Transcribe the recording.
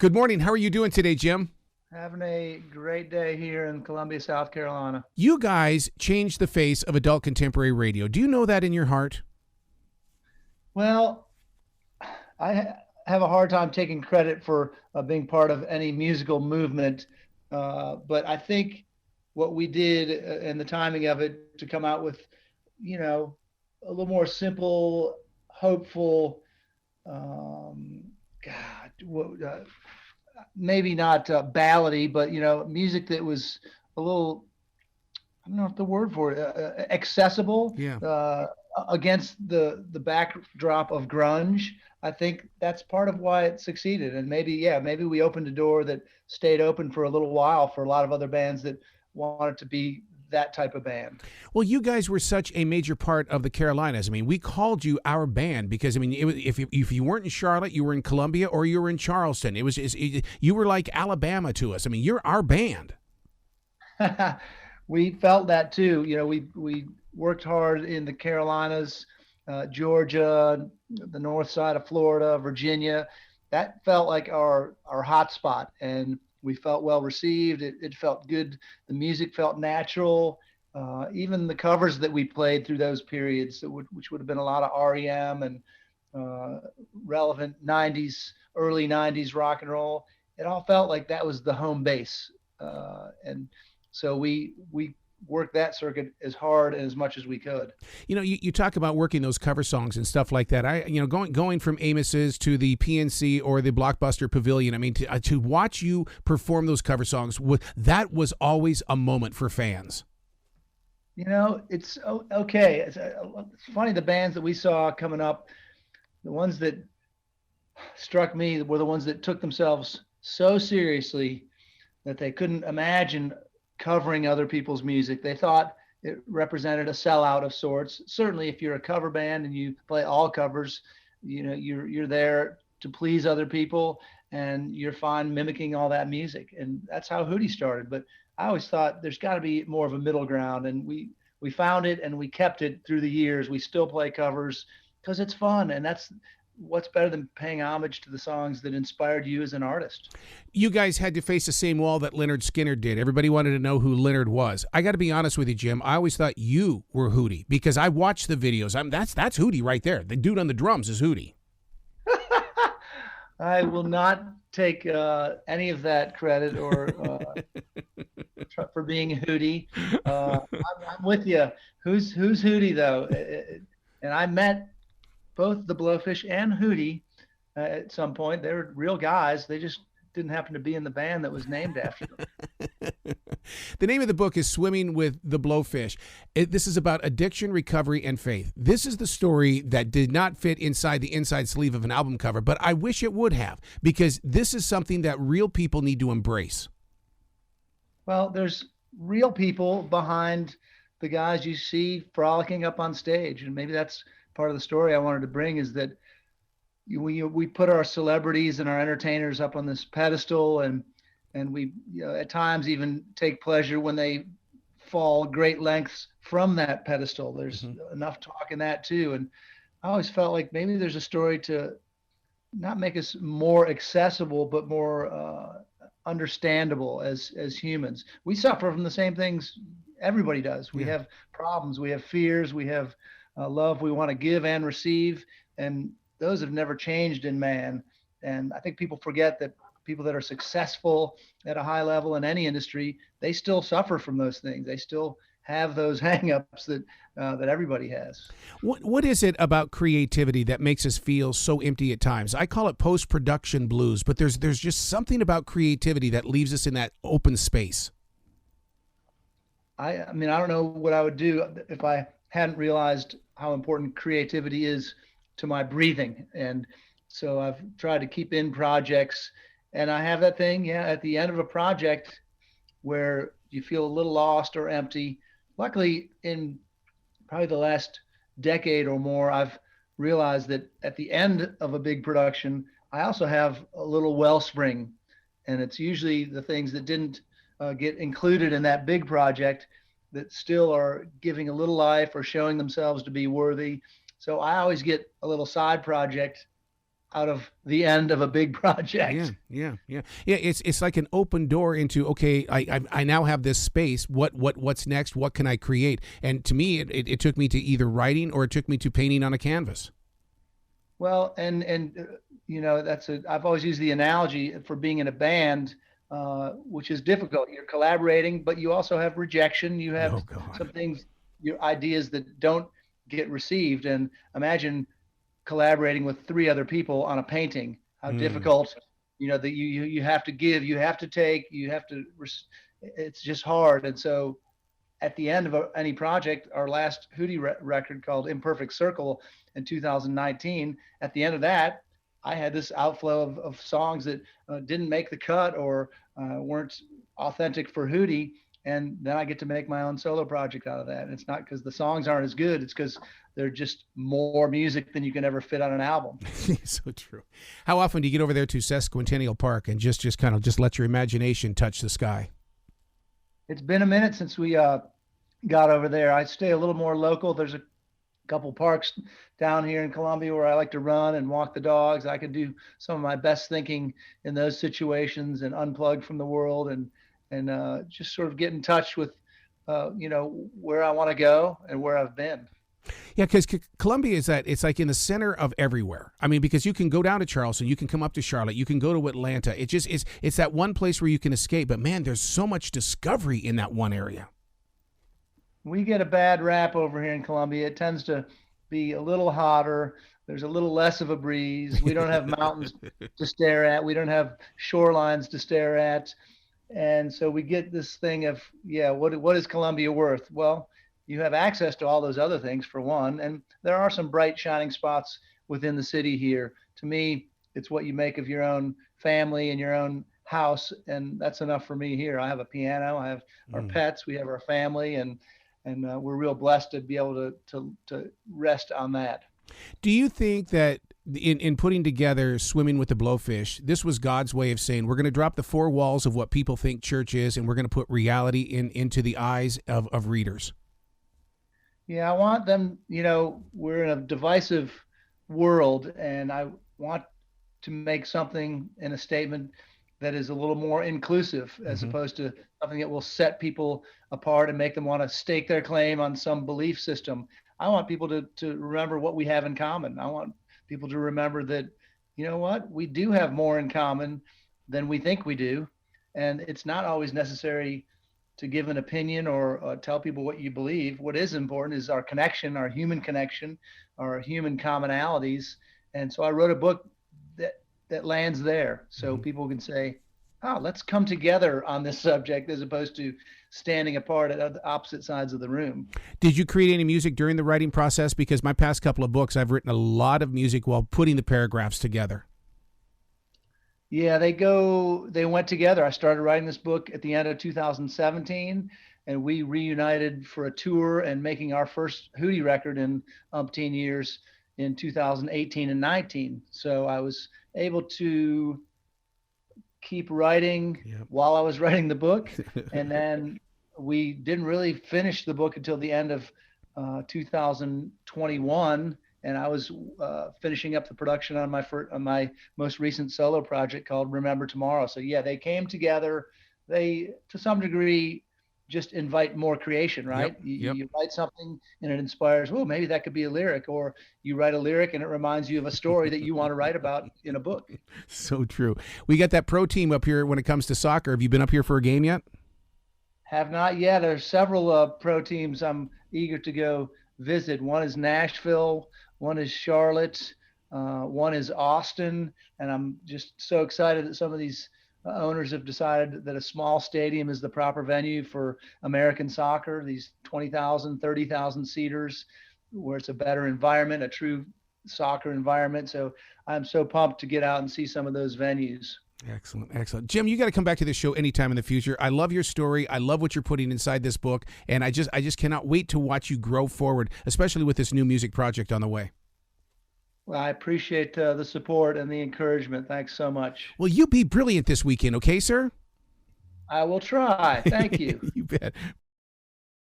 Good morning. How are you doing today, Jim? Having a great day here in Columbia, South Carolina. You guys changed the face of adult contemporary radio. Do you know that in your heart? Well, have a hard time taking credit for being part of any musical movement, but I think what we did and the timing of it to come out with, you know, a little more simple, hopeful, um, God, maybe not ballady, but music that was a little, I don't know if the word for it, accessible Yeah. against the backdrop of grunge. I think that's part of why it succeeded. And maybe, yeah, maybe we opened a door that stayed open for a little while for a lot of other bands that wanted to be that type of band. Well, you guys were such a major part of the Carolinas. I mean, we called you our band because I mean, if you weren't in Charlotte, you were in Columbia or you were in Charleston. You were like Alabama to us. I mean, you're our band. We felt that too. We worked hard in the Carolinas, Georgia, the north side of Florida, Virginia. That felt like our hot spot, and we felt well received. It felt good. The music felt natural. Even the covers that we played through those periods, which would have been a lot of REM and relevant '90s, early '90s rock and roll. It all felt like that was the home base, and so we worked that circuit as hard and as much as we could. You talk about working those cover songs and stuff like that. Going from Amos's to the PNC or the Blockbuster Pavilion. I mean, to watch you perform those cover songs, that was always a moment for fans. It's okay. It's funny, the bands that we saw coming up, the ones that struck me were the ones that took themselves so seriously that they couldn't imagine covering other people's music. They thought it represented a sellout of sorts. Certainly, if you're a cover band and you play all covers, you're there to please other people, and you're fine mimicking all that music. And that's how Hootie started. But I always thought there's got to be more of a middle ground, and we found it and we kept it through the years. We still play covers because it's fun, and that's what's better than paying homage to the songs that inspired you as an artist. You guys had to face the same wall that Leonard Skinner did. Everybody wanted to know who Leonard was. I got to be honest with you, Jim. I always thought you were Hootie because I watched the videos. That's Hootie right there. The dude on the drums is Hootie. I will not take any of that credit or for being Hootie. I'm with you. Who's Hootie though? And I met both the Blowfish and Hootie at some point. They were real guys. They just didn't happen to be in the band that was named after them. The name of the book is Swimming with the Blowfish. This is about addiction, recovery, and faith. This is the story that did not fit inside the inside sleeve of an album cover, but I wish it would have, because this is something that real people need to embrace. Well, there's real people behind the guys you see frolicking up on stage, and maybe that's part of the story I wanted to bring, is that we put our celebrities and our entertainers up on this pedestal, and we at times even take pleasure when they fall great lengths from that pedestal. There's enough talk in that too, and I always felt like maybe there's a story to not make us more accessible, but more understandable as humans. We suffer from the same things everybody does. We have problems, we have fears, we have love we want to give and receive, and those have never changed in man. And I think people forget that people that are successful at a high level in any industry, they still suffer from those things. They still have those hangups that everybody has. What is it about creativity that makes us feel so empty at times? I call it post-production blues, but there's just something about creativity that leaves us in that open space. I mean, I don't know what I would do if I hadn't realized how important creativity is to my breathing. And so I've tried to keep in projects, and I have that thing, at the end of a project where you feel a little lost or empty. Luckily, in probably the last decade or more, I've realized that at the end of a big production, I also have a little wellspring, and it's usually the things that didn't get included in that big project that still are giving a little life or showing themselves to be worthy. So I always get a little side project out of the end of a big Yeah, project. yeah, yeah, yeah. It's like an open door into, okay, I now have this space. What's next? What can I create? And to me, it took me to either writing or it took me to painting on a canvas. Well, you know, I've always used the analogy for being in a band, which is difficult. You're collaborating, but you also have rejection. You have Oh God. some things, your ideas that don't get received. And imagine collaborating with three other people on a painting. How Mm. difficult, you know, that you have to give, you have to take, you have to. It's just hard. And so at the end of any project, our last Hootie record called Imperfect Circle in 2019, at the end of that, I had this outflow of songs that didn't make the cut or weren't authentic for Hootie. And then I get to make my own solo project out of that. And it's not because the songs aren't as good, it's because they're just more music than you can ever fit on an album. So true. How often do you get over there to Sesquicentennial Park and just kind of just let your imagination touch the sky? It's been a minute since we got over there. I stay a little more local. There's a couple parks down here in Columbia where I like to run and walk the dogs. I can do some of my best thinking in those situations and unplug from the world and just sort of get in touch with you know, where I want to go and where I've been. Yeah, because Columbia is that it's like in the center of everywhere. I mean, because you can go down to Charleston, you can come up to Charlotte, you can go to Atlanta. It just is. It's that one place where you can escape. But man, there's so much discovery in that one area. We get a bad rap over here in Columbia. It tends to be a little hotter. There's a little less of a breeze. We don't have mountains to stare at. We don't have shorelines to stare at. And so we get this thing of, yeah, what is Columbia worth? Well, you have access to all those other things for one, and there are some bright shining spots within the city here. To me, it's what you make of your own family and your own house, and that's enough for me here. I have a piano, I have our Mm. pets, we have our family, and we're real blessed to be able to rest on that. Do you think that in putting together Swimming with the Blowfish, this was God's way of saying we're going to drop the four walls of what people think church is, and we're going to put reality into the eyes of readers? Yeah, I want them, you know, we're in a divisive world, and I want to make something in a statement that is a little more inclusive as Hmm. opposed to something that will set people apart and make them want to stake their claim on some belief system. I want people to remember what we have in common. I want people to remember that, you know what, we do have more in common than we think we do. And it's not always necessary to give an opinion or tell people what you believe. What is important is our connection, our human connection, our human commonalities. And so I wrote a book that lands there, so Hmm. people can say, "Oh, let's come together on this subject," as opposed to standing apart at opposite sides of the room. Did you create any music during the writing process? Because my past couple of books, I've written a lot of music while putting the paragraphs together. Yeah, they went together. I started writing this book at the end of 2017, and we reunited for a tour and making our first Hootie record in umpteen years in 2018 and 19. So I was able to keep writing Yep. while I was writing the book. And then we didn't really finish the book until the end of 2021. And I was finishing up the production on my most recent solo project called Remember Tomorrow. So yeah, they came together. They, to some degree, just invite more creation, right? Yep. You, Yep. you write something and it inspires, oh, maybe that could be a lyric, or you write a lyric and it reminds you of a story that you want to write about in a book. So true. We got that pro team up here when it comes to soccer. Have you been up here for a game yet? Have not yet. There's several pro teams I'm eager to go visit. One is Nashville, one is Charlotte, one is Austin, and I'm just so excited that some of these owners have decided that a small stadium is the proper venue for American soccer. These 20,000, 30,000 seaters, where it's a better environment, a true soccer environment. So I'm so pumped to get out and see some of those venues. Excellent, excellent. Jim, you got to come back to this show anytime in the future. I love your story. I love what you're putting inside this book, and I just cannot wait to watch you grow forward, especially with this new music project on the way. Well, I appreciate the support and the encouragement. Thanks so much. Well, you be brilliant this weekend, okay, sir? I will try. Thank you. You bet.